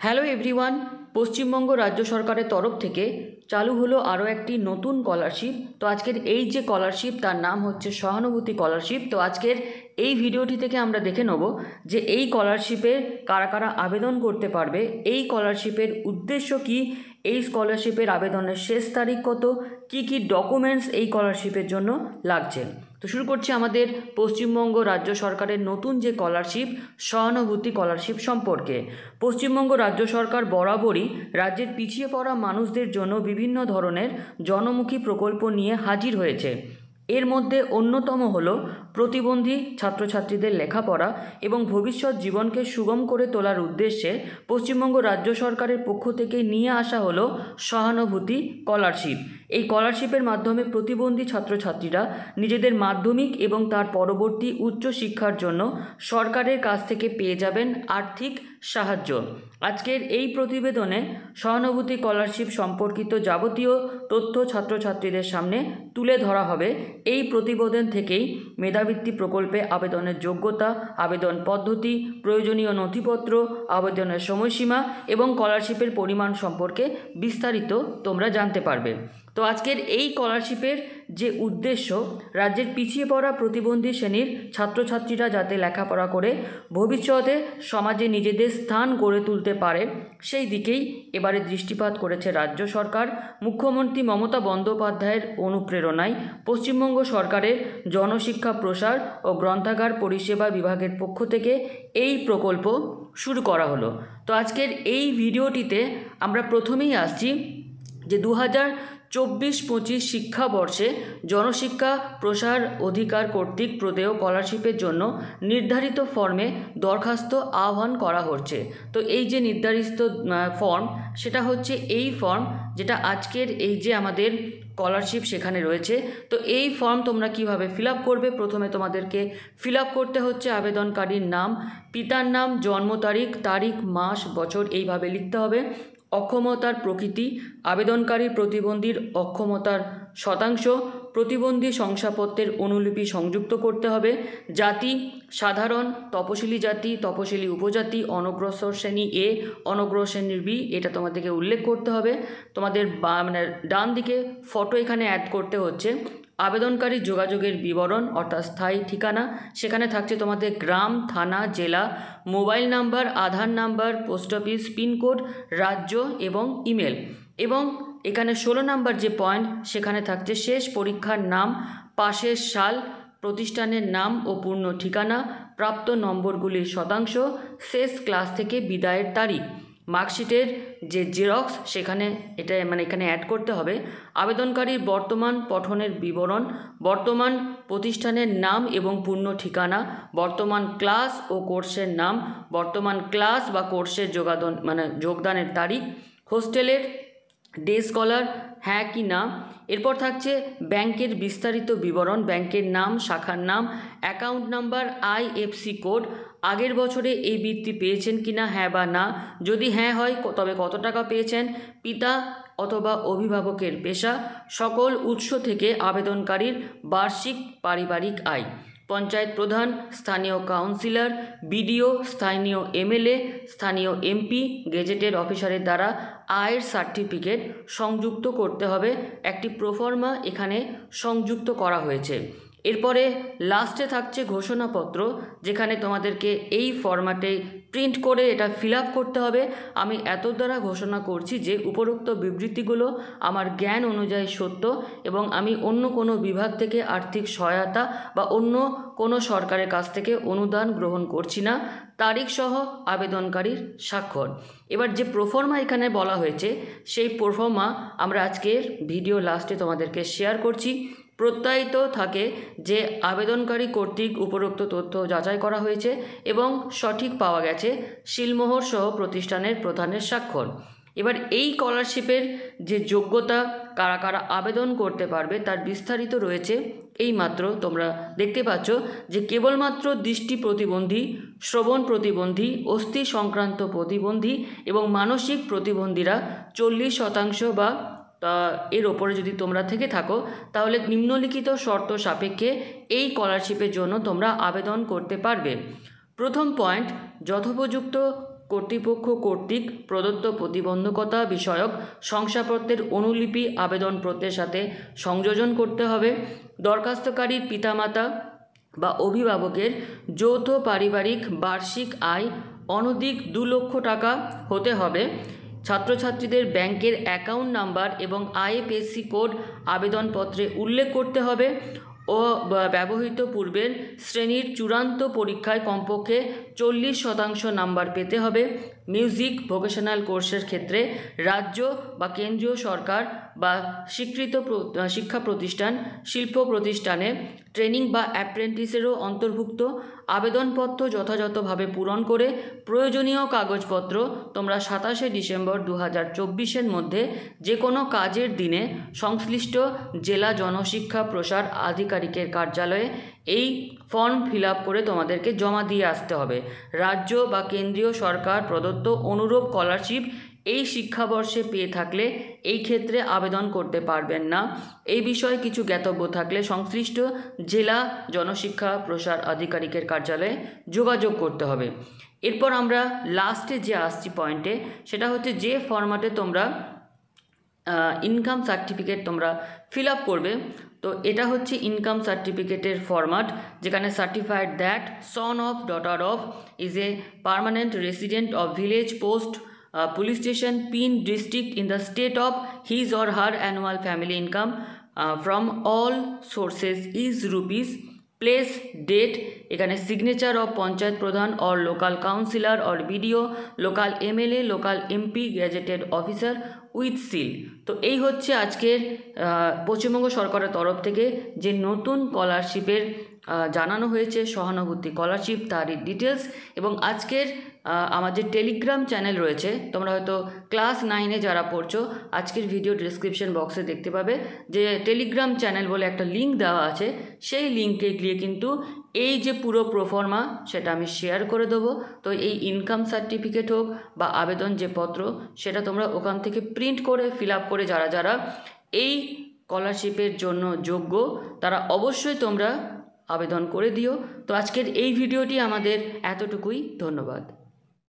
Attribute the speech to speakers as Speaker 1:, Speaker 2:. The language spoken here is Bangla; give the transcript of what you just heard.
Speaker 1: হ্যালো এভরিওয়ান, পশ্চিমবঙ্গ রাজ্য সরকারের তরফ থেকে চালু হলো আরও একটি নতুন স্কলারশিপ। তো আজকের এই যে স্কলারশিপ তার নাম হচ্ছে সহানুভূতি স্কলারশিপ। তো আজকের এই ভিডিওটি থেকে আমরা দেখে নেব যে এই স্কলারশিপে কারা কারা আবেদন করতে পারবে, এই স্কলারশিপের উদ্দেশ্য কী, এই স্কলারশিপের আবেদনের শেষ তারিখ কত, কী কী ডকুমেন্টস এই স্কলারশিপের জন্য লাগছে। তো শুরু করছি আমাদের পশ্চিমবঙ্গ রাজ্য সরকারের নতুন যে স্কলারশিপ সহানুভূতি স্কলারশিপ সম্পর্কে। পশ্চিমবঙ্গ রাজ্য সরকার বরাবরই রাজ্যের পিছিয়ে পড়া মানুষদের জন্য বিভিন্ন ধরনের জনমুখী প্রকল্প নিয়ে হাজির হয়েছে। এর মধ্যে অন্যতম হল প্রতিবন্ধী ছাত্রছাত্রীদের লেখাপড়া এবং ভবিষ্যৎ জীবনকে সুগম করে তোলার উদ্দেশ্যে পশ্চিমবঙ্গ রাজ্য সরকারের পক্ষ থেকে নিয়ে আসা হলো সহানুভূতি স্কলারশিপ। এই স্কলারশিপের মাধ্যমে প্রতিবন্ধী ছাত্রছাত্রীরা নিজেদের মাধ্যমিক এবং তার পরবর্তী উচ্চ শিক্ষার জন্য সরকারের কাছ থেকে পেয়ে যাবেন আর্থিক সাহায্য। আজকের এই প্রতিবেদনে সহানুভূতি স্কলারশিপ সম্পর্কিত যাবতীয় তথ্য ছাত্রছাত্রীদের সামনে তুলে ধরা হবে। এই প্রতিবেদন থেকেই মেধাবৃত্তি প্রকল্পে আবেদনের যোগ্যতা, আবেদন পদ্ধতি, প্রয়োজনীয় নথিপত্র, আবেদনের সময়সীমা এবং স্কলারশিপের পরিমাণ সম্পর্কে বিস্তারিত তোমরা জানতে পারবে। তো আজকের এই স্কলারশিপের যে উদ্দেশ্য, রাজ্যের পিছিয়ে পড়া প্রতিবন্ধী শ্রেণীর ছাত্রছাত্রীরা যাতে লেখাপড়া করে ভবিষ্যতে সমাজে নিজেদের স্থান গড়ে তুলতে পারে, সেই দিকেই এবারে দৃষ্টিপাত করেছে রাজ্য সরকার। মুখ্যমন্ত্রী মমতা বন্দ্যোপাধ্যায়ের অনুপ্রেরণায় পশ্চিমবঙ্গ সরকারের জনশিক্ষা প্রসার ও গ্রন্থাগার পরিষেবা বিভাগের পক্ষ থেকে এই প্রকল্প শুরু করা হলো। তো আজকের এই ভিডিওটিতে আমরা প্রথমেই আসছি যে 2024-25 শিক্ষাবর্ষে জনশিক্ষা প্রসার অধিকার কর্তৃক প্রদেয় স্কলারশিপের জন্য নির্ধারিত ফর্মে দরখাস্ত আহ্বান করা হচ্ছে। তো এই যে নির্ধারিত ফর্ম, সেটা হচ্ছে এই ফর্ম যেটা আজকের এই যে আমাদের স্কলারশিপ সেখানে রয়েছে। তো এই ফর্ম তোমরা কিভাবে ফিল আপ করবে, প্রথমে তোমাদেরকে ফিল আপ করতে হচ্ছে আবেদনকারীর নাম, পিতার নাম, জন্ম তারিখ, তারিখ, মাস, বছর এইভাবে লিখতে হবে। অক্ষমতার প্রকৃতি, আবেদনকারী প্রতিবন্ধীর অক্ষমতার শতাংশ, প্রতিবন্ধী শংসাপত্রের অনুলিপি সংযুক্ত করতে হবে। জাতি সাধারণ, তপশিলি জাতি, তপশিলি উপজাতি, অনগ্রসর শ্রেণী এ, অনগ্রসর শ্রেণীর বি, এটা তোমাদেরকে উল্লেখ করতে হবে। তোমাদের ডান দিকে ফটো এখানে অ্যাড করতে হচ্ছে। আবেদনকারী যোগাযোগের বিবরণ অর্থাৎ স্থায়ী ঠিকানা, সেখানে থাকছে তোমাদের গ্রাম, থানা, জেলা, মোবাইল নাম্বার, আধার নাম্বার, পোস্ট অফিস, পিনকোড, রাজ্য এবং ইমেল। এবং এখানে 16 নাম্বার যে পয়েন্ট, সেখানে থাকছে শেষ পরীক্ষার নাম, পাশের সাল, প্রতিষ্ঠানের নাম ও পূর্ণ ঠিকানা, প্রাপ্ত নম্বরগুলির শতাংশ, শেষ ক্লাস থেকে বিদায়ের তারিখ, মার্কশিটের যে জেরক্স সেখানে এখানে অ্যাড করতে হবে। আবেদনকারীর বর্তমান পঠনের বিবরণ, বর্তমান প্রতিষ্ঠানের নাম এবং পূর্ণ ঠিকানা, বর্তমান ক্লাস ও কোর্সের নাম, বর্তমান ক্লাস বা কোর্সের যোগদানের তারিখ, হোস্টেলের ডে স্কলার হ্যাঁ কি না। এরপর থাকছে ব্যাংকের বিস্তারিত বিবরণ, ব্যাংকের নাম, শাখার নাম, অ্যাকাউন্ট নাম্বার, আইএফসি কোড, আগের বছরে এই বৃত্তি পেয়েছেন কিনা হ্যাঁ বা না, যদি হ্যাঁ হয় তবে কত টাকা পেয়েছেন, পিতা অথবা অভিভাবকের পেশা, সকল উৎস থেকে আবেদনকারীর বার্ষিক পারিবারিক আয়, পঞ্চায়েত প্রধান, স্থানীয় কাউন্সিলর, বিডিও, স্থানীয় এমএলএ, স্থানীয় এমপি, গেজেটেড অফিসারের দ্বারা আয়ের সার্টিফিকেট সংযুক্ত করতে হবে। একটি প্রোফর্মা এখানে সংযুক্ত করা হয়েছে। এরপরে লাস্টে থাকছে ঘোষণাপত্র, যেখানে তোমাদেরকে এই ফরম্যাটে প্রিন্ট করে এটা ফিল আপ করতে হবে। আমি এত দ্বারা ঘোষণা করছি যে উপরোক্ত বিবৃতিগুলো আমার জ্ঞান অনুযায়ী সত্য এবং আমি অন্য কোনো বিভাগ থেকে আর্থিক সহায়তা বা অন্য কোনো সরকারের কাছ থেকে অনুদান গ্রহণ করছি না। তারিখ সহ আবেদনকারীর স্বাক্ষর। এবার যে প্রোফর্মা এখানে বলা হয়েছে, সেই প্রোফর্মা আমরা আজকের ভিডিও লাস্টে তোমাদেরকে শেয়ার করছি। প্রত্যায়িত থাকে যে আবেদনকারী কর্তৃক উপরোক্ত তথ্য যাচাই করা হয়েছে এবং সঠিক পাওয়া গেছে, সিলমোহর সহ প্রতিষ্ঠানের প্রধানের স্বাক্ষর। এবার এই স্কলারশিপের যে যোগ্যতা, কারা কারা আবেদন করতে পারবে তার বিস্তারিত রয়েছে। এইমাত্র তোমরা দেখতে পাচ্ছ যে কেবলমাত্র দৃষ্টি প্রতিবন্ধী, শ্রবণ প্রতিবন্ধী, অস্থি সংক্রান্ত প্রতিবন্ধী এবং মানসিক প্রতিবন্ধীরা 40% বা এর ওপরে যদি তোমরা থেকে থাকো, তাহলে নিম্নলিখিত শর্ত সাপেক্ষে এই স্কলারশিপের জন্য তোমরা আবেদন করতে পারবে। প্রথম পয়েন্ট, যথোপযুক্ত কর্তৃপক্ষ কর্তৃক প্রদত্ত প্রতিবন্ধকতা বিষয়ক শংসাপত্রের অনুলিপি আবেদনপত্রের সাথে সংযোজন করতে হবে। দরখাস্তকারীর পিতামাতা বা অভিভাবকের যৌথ পারিবারিক বার্ষিক আয় অনধিক 2 লক্ষ টাকা হতে হবে। ছাত্রছাত্রীদের ব্যাংকের অ্যাকাউন্ট নাম্বার এবং আইএফএসসি কোড আবেদনপত্রে উল্লেখ করতে হবে ও ব্যবহৃত পূর্বের শ্রেণীর চূড়ান্ত পরীক্ষায় কমপক্ষে 40% নাম্বার পেতে হবে। মিউজিক ভোকেশনাল কোর্সের ক্ষেত্রে রাজ্য বা কেন্দ্রীয় সরকার বা স্বীকৃত শিক্ষা প্রতিষ্ঠান, শিল্প প্রতিষ্ঠানে ট্রেনিং বা অ্যাপ্রেন্টিসেরও অন্তর্ভুক্ত। আবেদনপত্র যথাযথভাবে পূরণ করে প্রয়োজনীয় কাগজপত্র তোমরা 27শে ডিসেম্বর 2024-এর মধ্যে যে কোনো কাজের দিনে সংশ্লিষ্ট জেলা জনশিক্ষা প্রসার আধিকারিকের কার্যালয়ে এই ফর্ম ফিল আপ করে তোমাদেরকে জমা দিয়ে আসতে হবে। রাজ্য বা কেন্দ্রীয় সরকার প্রদত্ত অনুরূপ স্কলারশিপ এই শিক্ষাবর্ষে পেয়ে থাকলে এই ক্ষেত্রে আবেদন করতে পারবেন না। এই বিষয়ে কিছু জ্ঞাতব্য থাকলে সংশ্লিষ্ট জেলা জনশিক্ষা প্রসার আধিকারিকের কার্যালয়ে যোগাযোগ করতে হবে। এরপর আমরা লাস্টে যে আসছি পয়েন্টে, সেটা হচ্ছে যে ফরম্যাটে তোমরা ইনকাম সার্টিফিকেট তোমরা ফিল আপ করবে। তো এটা হচ্ছে ইনকাম সার্টিফিকেটের ফরম্যাট, যেখানে certified that son of daughter of is a permanent resident of village post police station pin district in the state of his or her annual family income from all sources is rupees, place, date, এখানে সিগনেচার অফ পঞ্চায়েত প্রধান or local councillor or BDO, local MLA, local MP, gazetted officer with seal. তো এই হচ্ছে আজকের পশ্চিমবঙ্গ সরকারের তরফ থেকে যে নতুন স্কলারশিপের জানানো হয়েছে, সহানুভূতি স্কলারশিপ, তারই ডিটেলস। এবং আজকের আমার যে টেলিগ্রাম চ্যানেল রয়েছে, তোমরা হয়তো ক্লাস 9-এ যারা পড়ছো, আজকের ভিডিও ডিসক্রিপশন বক্সে দেখতে পাবে যে টেলিগ্রাম চ্যানেল বলে একটা লিঙ্ক দেওয়া আছে। সেই লিঙ্কে গিয়ে কিন্তু এই যে পুরো প্রোফর্মা সেটা আমি শেয়ার করে দেবো। তো এই ইনকাম সার্টিফিকেট হোক বা আবেদন যে পত্র, সেটা তোমরা ওখান থেকে প্রিন্ট করে ফিল আপ করে যারা যারা এই স্কলারশিপের জন্য যোগ্য তারা অবশ্যই তোমরা আবেদন করে দিও। তো আজকের এই ভিডিওটি আমাদের এতটুকুই। ধন্যবাদ।